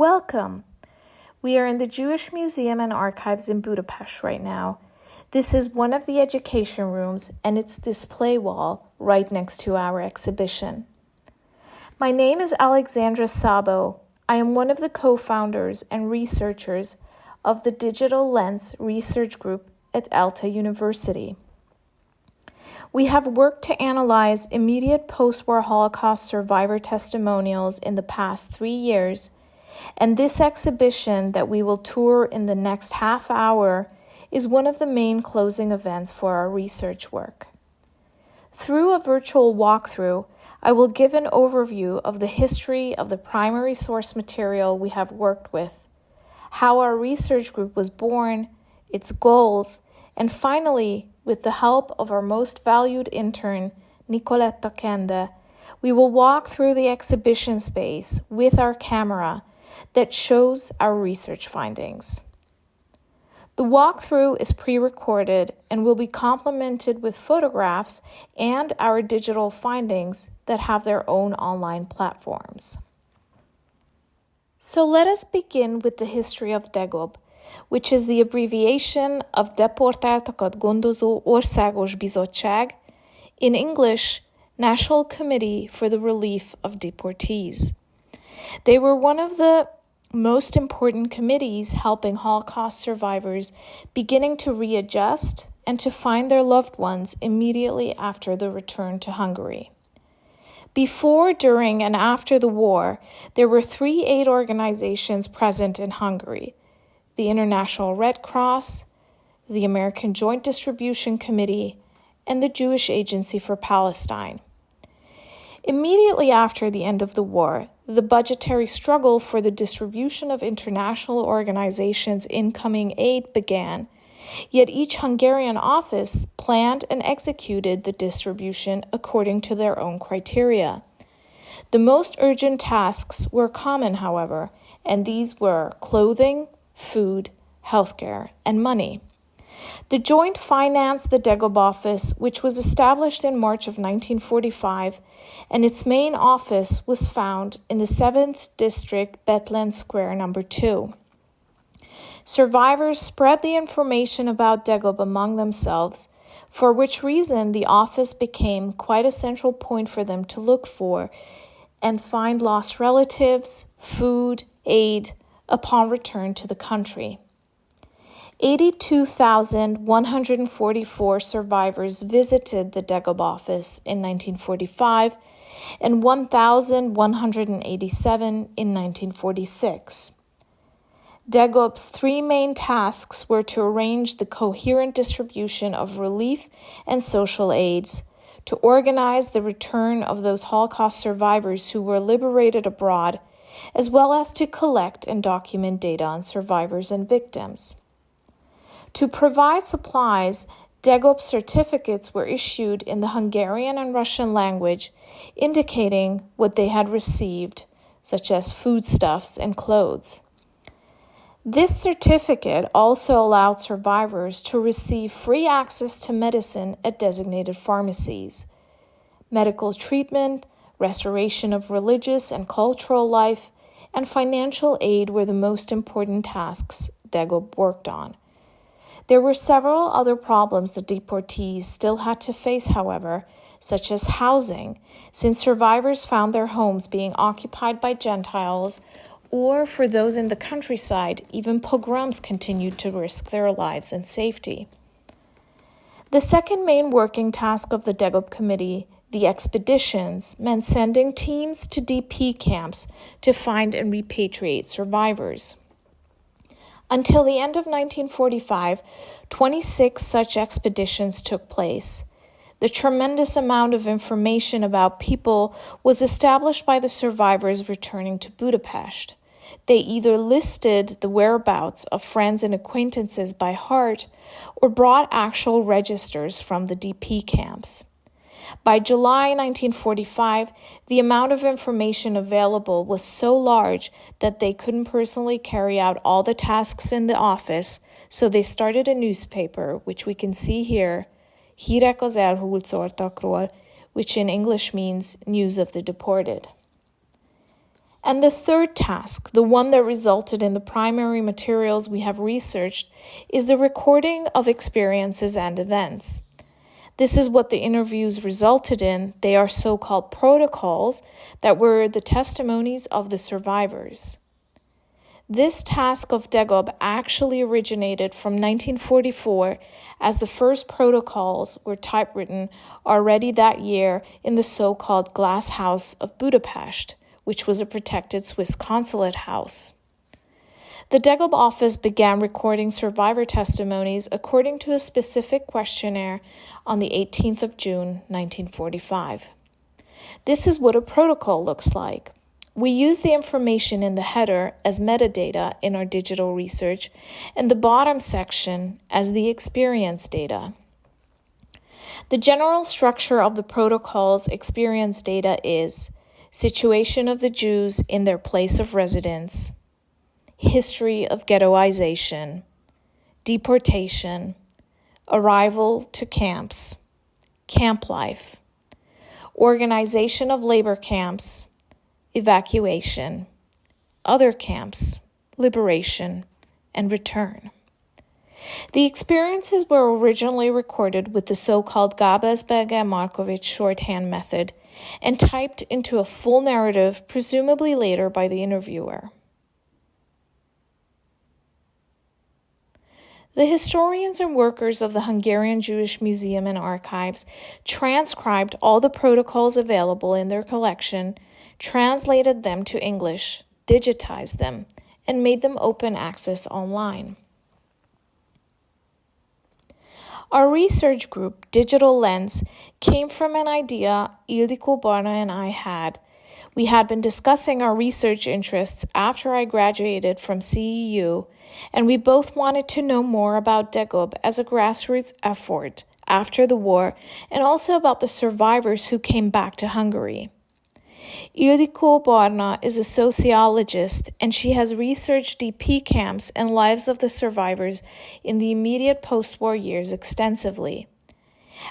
Welcome! We are in the Jewish Museum and Archives in Budapest right now. This is one of the education rooms and its display wall right next to our exhibition. My name is Alexandra Sabo. I am one of the co-founders and researchers of the Digital Lens Research Group at Alta University. We have worked to analyze immediate post-war Holocaust survivor testimonials in the past 3 years, and this exhibition that we will tour in the next half hour is one of the main closing events for our research work. Through a virtual walkthrough, I will give an overview of the history of the primary source material we have worked with, how our research group was born, its goals, and finally, with the help of our most valued intern, Nicoletta Kende, we will walk through the exhibition space with our camera that shows our research findings. The walkthrough is pre-recorded and will be complemented with photographs and our digital findings that have their own online platforms. So let us begin with the history of DEGOB, which is the abbreviation of Deportáltakat Gondozó Országos Bizottság, in English, National Committee for the Relief of Deportees. They were one of the most important committees helping Holocaust survivors beginning to readjust and to find their loved ones immediately after the return to Hungary. Before, during, and after the war, there were 3 aid organizations present in Hungary: the International Red Cross, the American Joint Distribution Committee, and the Jewish Agency for Palestine. Immediately after the end of the war, the budgetary struggle for the distribution of international organizations' incoming aid began, yet each Hungarian office planned and executed the distribution according to their own criteria. The most urgent tasks were common, however, and these were clothing, food, healthcare, and money. The Joint financed the DEGOB office, which was established in March of 1945, and its main office was found in the 7th District, Bethlen Square, number 2. Survivors spread the information about DEGOB among themselves, for which reason the office became quite a central point for them to look for and find lost relatives, food, aid, upon return to the country. 82,144 survivors visited the DEGOB office in 1945 and 1,187 in 1946. DEGOB's 3 main tasks were to arrange the coherent distribution of relief and social aids, to organize the return of those Holocaust survivors who were liberated abroad, as well as to collect and document data on survivors and victims. To provide supplies, DEGOB certificates were issued in the Hungarian and Russian language, indicating what they had received, such as foodstuffs and clothes. This certificate also allowed survivors to receive free access to medicine at designated pharmacies. Medical treatment, restoration of religious and cultural life, and financial aid were the most important tasks DEGOB worked on. There were several other problems the deportees still had to face, however, such as housing, since survivors found their homes being occupied by Gentiles, or for those in the countryside, even pogroms continued to risk their lives and safety. The second main working task of the DEGOB committee, the expeditions, meant sending teams to DP camps to find and repatriate survivors. Until the end of 1945, 26 such expeditions took place. The tremendous amount of information about people was established by the survivors returning to Budapest. They either listed the whereabouts of friends and acquaintances by heart or brought actual registers from the DP camps. By July 1945, the amount of information available was so large that they couldn't personally carry out all the tasks in the office, so they started a newspaper, which we can see here, Hírek az elhulcoltakról, which in English means news of the deported. And the third task, the one that resulted in the primary materials we have researched, is the recording of experiences and events. This is what the interviews resulted in. They are so-called protocols that were the testimonies of the survivors. This task of DEGOB actually originated from 1944, as the first protocols were typewritten already that year in the so-called Glass House of Budapest, which was a protected Swiss consulate house. The DEGOB office began recording survivor testimonies according to a specific questionnaire on the 18th of June, 1945. This is what a protocol looks like. We use the information in the header as metadata in our digital research and the bottom section as the experience data. The general structure of the protocol's experience data is situation of the Jews in their place of residence, history of ghettoization, deportation, arrival to camps, camp life, organization of labor camps, evacuation, other camps, liberation, and return. The experiences were originally recorded with the so-called Gabelsberger-Markovich shorthand method and typed into a full narrative, presumably later by the interviewer. The historians and workers of the Hungarian Jewish Museum and Archives transcribed all the protocols available in their collection, translated them to English, digitized them, and made them open access online. Our research group, Digital Lens, came from an idea Ildikó Barna and I had. We had been discussing our research interests after I graduated from CEU, and we both wanted to know more about DEGOB as a grassroots effort after the war, and also about the survivors who came back to Hungary. Ildikó Barna is a sociologist, and she has researched DP camps and lives of the survivors in the immediate post-war years extensively.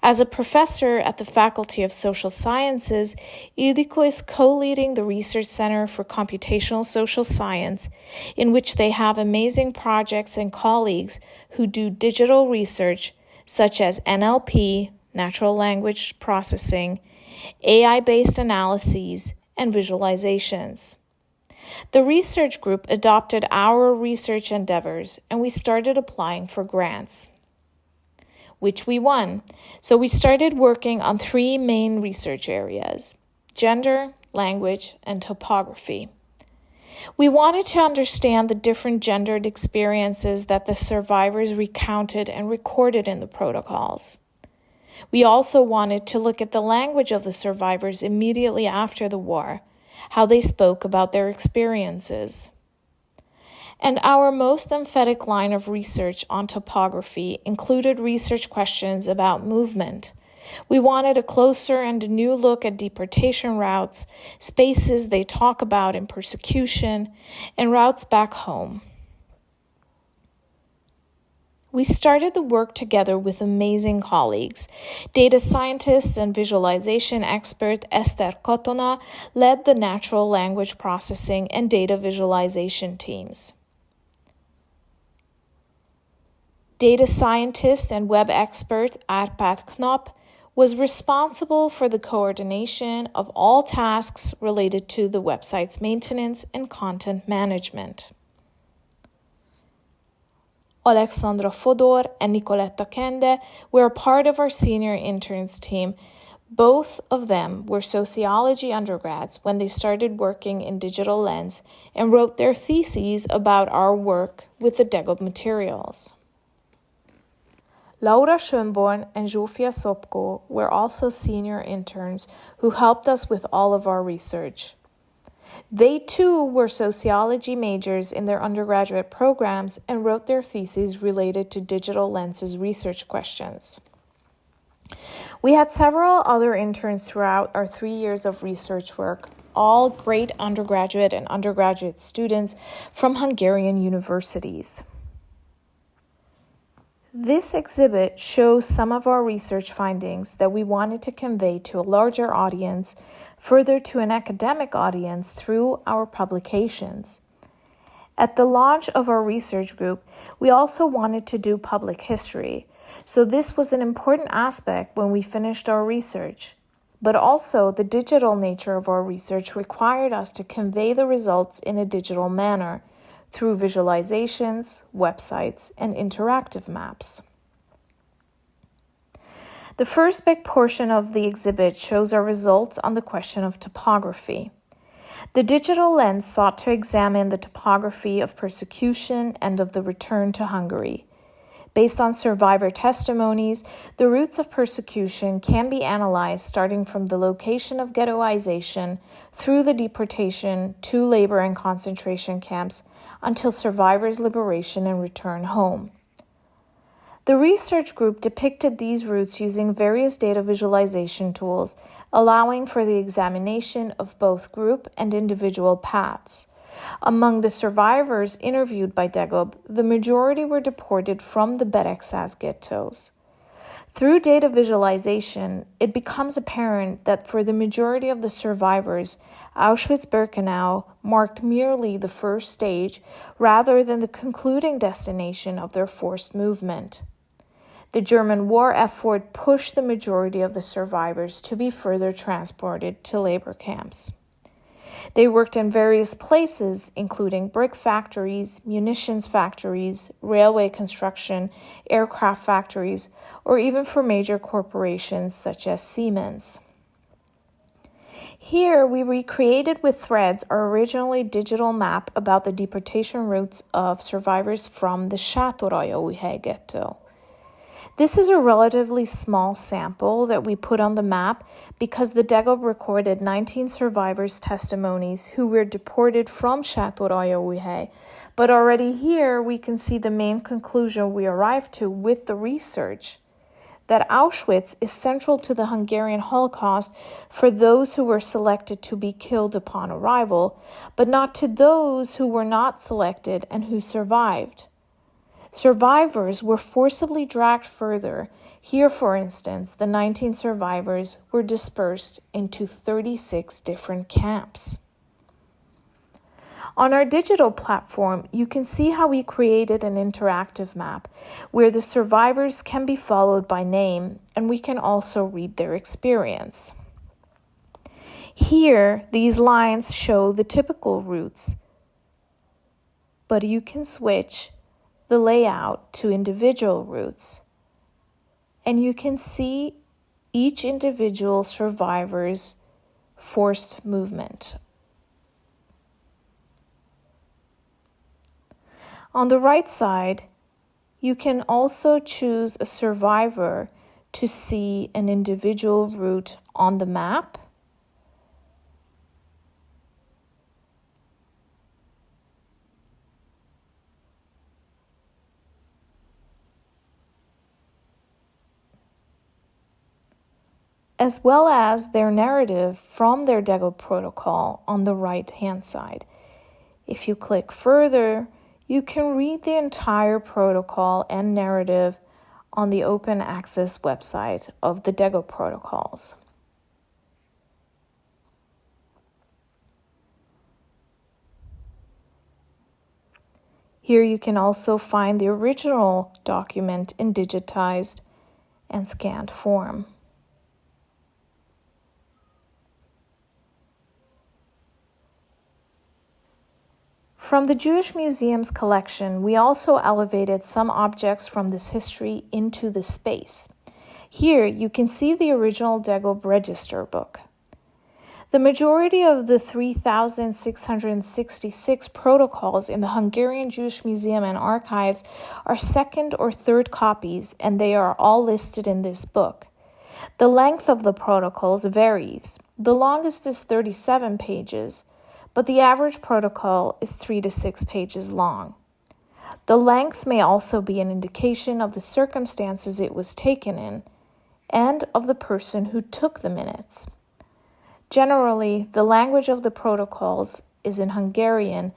As a professor at the Faculty of Social Sciences, Ildikó is co-leading the Research Center for Computational Social Science, in which they have amazing projects and colleagues who do digital research such as NLP, natural language processing, AI-based analyses, and visualizations. The research group adopted our research endeavors, and we started applying for grants, which we won. So we started working on 3 main research areas: gender, language, and topography. We wanted to understand the different gendered experiences that the survivors recounted and recorded in the protocols. We also wanted to look at the language of the survivors immediately after the war, how they spoke about their experiences. And our most emphatic line of research on topography included research questions about movement. We wanted a closer and a new look at deportation routes, spaces they talk about in persecution, and routes back home. We started the work together with amazing colleagues. Data scientist and visualization expert Eszter Katona led the natural language processing and data visualization teams. Data scientist and web expert Árpád Knap was responsible for the coordination of all tasks related to the website's maintenance and content management. Alexandra Fodor and Nicoletta Kende were a part of our senior interns team. Both of them were sociology undergrads when they started working in Digital Lens and wrote their theses about our work with the DEGOB materials. Laura Schönborn and Zsófia Szopko were also senior interns who helped us with all of our research. They too were sociology majors in their undergraduate programs and wrote their theses related to Digital Lens's research questions. We had several other interns throughout our 3 years of research work, all great undergraduate and undergraduate students from Hungarian universities. This exhibit shows some of our research findings that we wanted to convey to a larger audience, further to an academic audience through our publications. At the launch of our research group, we also wanted to do public history, so this was an important aspect when we finished our research. But also, the digital nature of our research required us to convey the results in a digital manner, through visualizations, websites, and interactive maps. The first big portion of the exhibit shows our results on the question of topography. The digital lens sought to examine the topography of persecution and of the return to Hungary. Based on survivor testimonies, the routes of persecution can be analyzed starting from the location of ghettoization through the deportation to labor and concentration camps until survivors' liberation and return home. The research group depicted these routes using various data visualization tools, allowing for the examination of both group and individual paths. Among the survivors interviewed by DEGOB, the majority were deported from the Beregszáz ghettos. Through data visualization, it becomes apparent that for the majority of the survivors, Auschwitz-Birkenau marked merely the first stage rather than the concluding destination of their forced movement. The German war effort pushed the majority of the survivors to be further transported to labor camps. They worked in various places, including brick factories, munitions factories, railway construction, aircraft factories, or even for major corporations such as Siemens. Here, we recreated with threads our originally digital map about the deportation routes of survivors from the Sátoraljaújhely ghetto. This is a relatively small sample that we put on the map because the DEGOB recorded 19 survivors' testimonies who were deported from Sátoraljaújhely, but already here we can see the main conclusion we arrived to with the research, that Auschwitz is central to the Hungarian Holocaust for those who were selected to be killed upon arrival, but not to those who were not selected and who survived. Survivors were forcibly dragged further. Here, for instance, the 19 survivors were dispersed into 36 different camps. On our digital platform, you can see how we created an interactive map where the survivors can be followed by name, and we can also read their experience. Here, these lines show the typical routes, but you can switch the layout to individual routes, and you can see each individual survivor's forced movement. On the right side, you can also choose a survivor to see an individual route on the map, as well as their narrative from their DEGOB protocol on the right-hand side. If you click further, you can read the entire protocol and narrative on the open access website of the DEGOB protocols. Here you can also find the original document in digitized and scanned form. From the Jewish Museum's collection, we also elevated some objects from this history into the space. Here, you can see the original DEGOB register book. The majority of the 3,666 protocols in the Hungarian Jewish Museum and Archives are second or third copies, and they are all listed in this book. The length of the protocols varies. The longest is 37 pages, but the average protocol is 3 to 6 pages long. The length may also be an indication of the circumstances it was taken in and of the person who took the minutes. Generally, the language of the protocols is in Hungarian,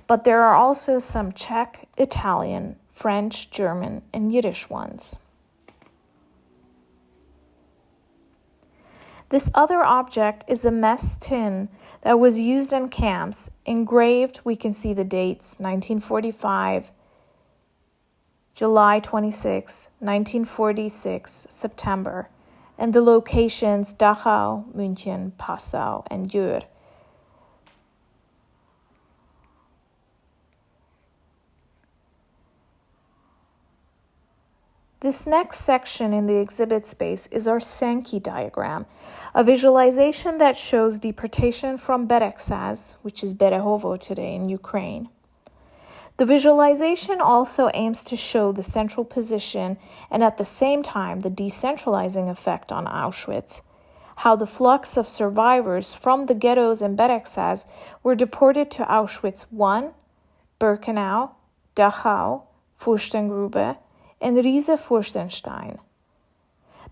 but there are also some Czech, Italian, French, German, and Yiddish ones. This other object is a mess tin that was used in camps. Engraved, we can see the dates, 1945, July 26, 1946, September, and the locations Dachau, München, Passau, and Győr. This next section in the exhibit space is our Sankey diagram, a visualization that shows deportation from Berecsaz, which is Berehovo today in Ukraine. The visualization also aims to show the central position and at the same time the decentralizing effect on Auschwitz, how the flux of survivors from the ghettos in Berecsaz were deported to Auschwitz I, Birkenau, Dachau, Furstengrube, and Riese-Furstenstein.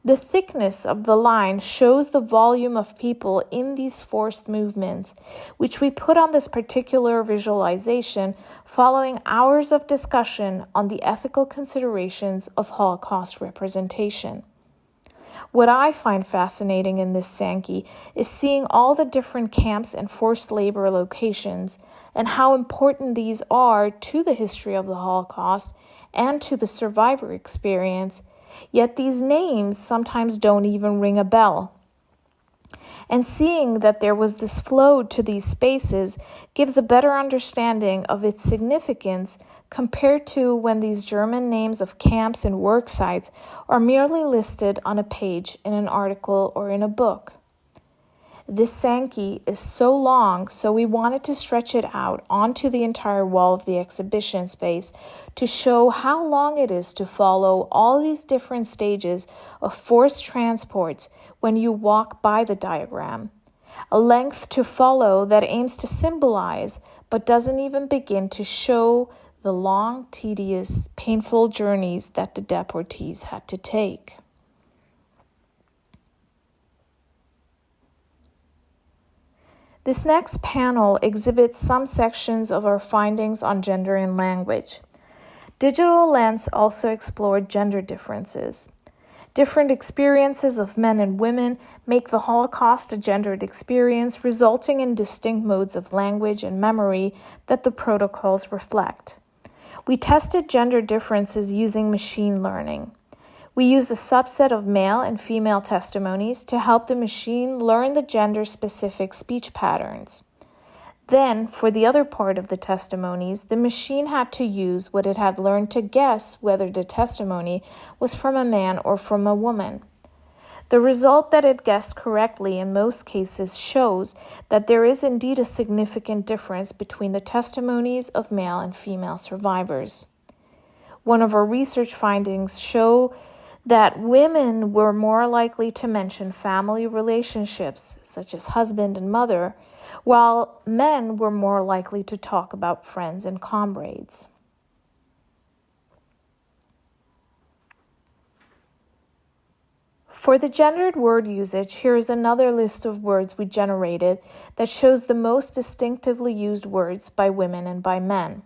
The thickness of the line shows the volume of people in these forced movements, which we put on this particular visualization following hours of discussion on the ethical considerations of Holocaust representation. What I find fascinating in this Sankey is seeing all the different camps and forced labor locations and how important these are to the history of the Holocaust and to the survivor experience, yet these names sometimes don't even ring a bell. And seeing that there was this flow to these spaces gives a better understanding of its significance compared to when these German names of camps and work sites are merely listed on a page in an article or in a book. This Sankey is so long, so we wanted to stretch it out onto the entire wall of the exhibition space to show how long it is to follow all these different stages of forced transports when you walk by the diagram. A length to follow that aims to symbolize, but doesn't even begin to show the long, tedious, painful journeys that the deportees had to take. This next panel exhibits some sections of our findings on gender and language. Digital Lens also explored gender differences. Different experiences of men and women make the Holocaust a gendered experience, resulting in distinct modes of language and memory that the protocols reflect. We tested gender differences using machine learning. We used a subset of male and female testimonies to help the machine learn the gender-specific speech patterns. Then, for the other part of the testimonies, the machine had to use what it had learned to guess whether the testimony was from a man or from a woman. The result that it guessed correctly in most cases shows that there is indeed a significant difference between the testimonies of male and female survivors. One of our research findings show that women were more likely to mention family relationships, such as husband and mother, while men were more likely to talk about friends and comrades. For the gendered word usage, here is another list of words we generated that shows the most distinctively used words by women and by men.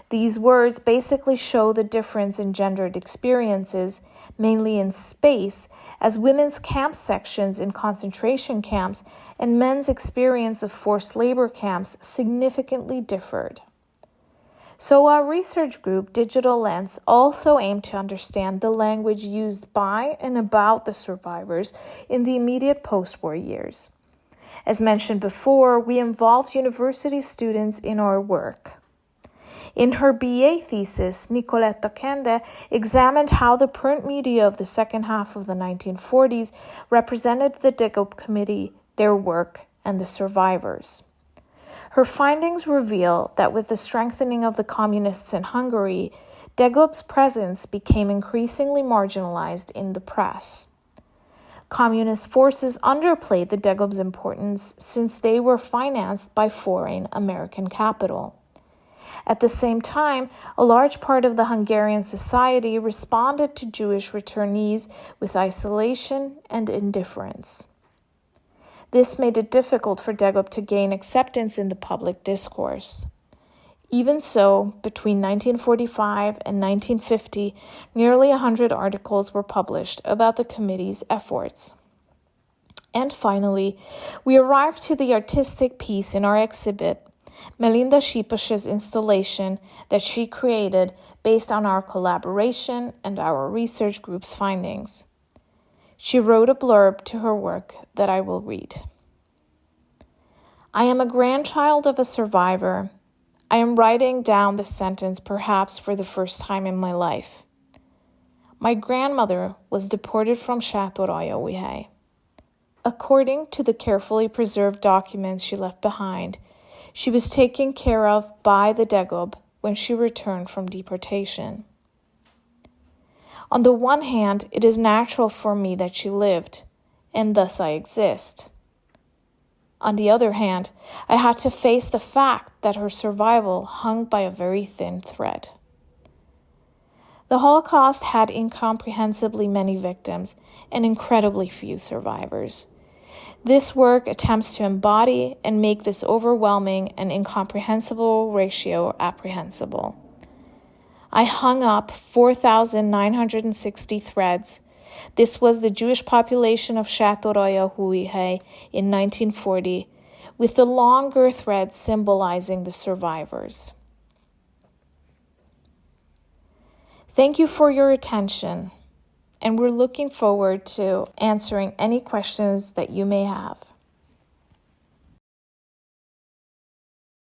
These words basically show the difference in gendered experiences, mainly in space, as women's camp sections in concentration camps and men's experience of forced labor camps significantly differed. So our research group, Digital Lens, also aimed to understand the language used by and about the survivors in the immediate post-war years. As mentioned before, we involved university students in our work. In her BA thesis, Nicoletta Kende examined how the print media of the second half of the 1940s represented the DEGOB committee, their work, and the survivors. Her findings reveal that with the strengthening of the communists in Hungary, DEGOB's presence became increasingly marginalized in the press. Communist forces underplayed the DEGOB's importance since they were financed by foreign American capital. At the same time, a large part of the Hungarian society responded to Jewish returnees with isolation and indifference. This made it difficult for DEGOB to gain acceptance in the public discourse. Even so, between 1945 and 1950, nearly 100 articles were published about the committee's efforts. And finally, we arrived to the artistic piece in our exhibit, Melinda Šipaš's installation that she created based on our collaboration and our research group's findings. She wrote a blurb to her work that I will read. I am a grandchild of a survivor. I am writing down this sentence perhaps for the first time in my life. My grandmother was deported from Čátorayovihej. According to the carefully preserved documents she left behind, she was taken care of by the DEGOB when she returned from deportation. On the one hand, it is natural for me that she lived, and thus I exist. On the other hand, I had to face the fact that her survival hung by a very thin thread. The Holocaust had incomprehensibly many victims and incredibly few survivors. This work attempts to embody and make this overwhelming and incomprehensible ratio apprehensible. I hung up 4,960 threads. This was the Jewish population of Čátorayovihej in 1940, with the longer thread symbolizing the survivors. Thank you for your attention, and we're looking forward to answering any questions that you may have.